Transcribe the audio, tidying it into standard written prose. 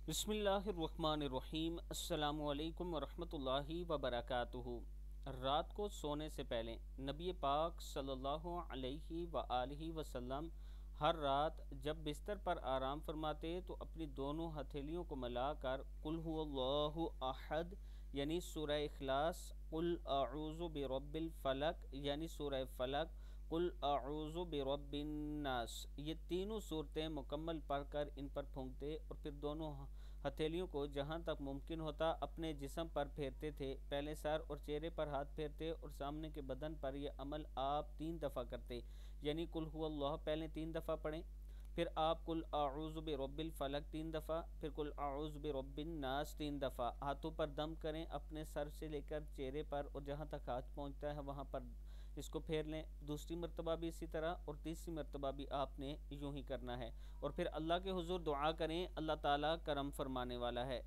बिस्मिल्लाहिर्रहमानिर्रहीम। अस्सलाम वालेकुम वरहमतुल्लाहि वबरकातुहू। रात को सोने से पहले नबी पाक सल्लल्लाहु अलैहि वआलिहि वसल्लम हर रात जब बिस्तर पर आराम फरमाते तो अपनी दोनों हथेलियों को मिलाकर कुल हुवल्लाहु अहद यानी सूरह इखलास, कुल अऊज़ु बिरब्बिल फलक यानी सूरह फलक, कुल अऊज़ु बिरब्बिन नास, ये तीनों सूरतें मुकम्मल पढ़कर इन पर फूंकते और फिर दोनों हथेलियों को जहाँ तक मुमकिन होता अपने जिस्म पर फेरते थे। पहले सर और चेहरे पर हाथ फेरते और सामने के बदन पर यह अमल आप 3 दफ़ा करते, यानी कुल हुवल्लाह पहले 3 दफ़ा पढ़ें, फिर आप कुल आऊज़ु बिरब्बिल फलक 3 दफ़ा, फिर कुल आऊज़ु बिरब्बिन नास 3 दफ़ा। हाथों पर दम करें, अपने सर से लेकर चेहरे पर और जहाँ तक हाथ पहुँचता है वहाँ पर इसको फेर लें। दूसरी मरतबा भी इसी तरह और तीसरी मरतबा भी आपने यूं ही करना है और फिर अल्लाह के हुजूर दुआ करें। अल्लाह ताला करम फरमाने वाला है।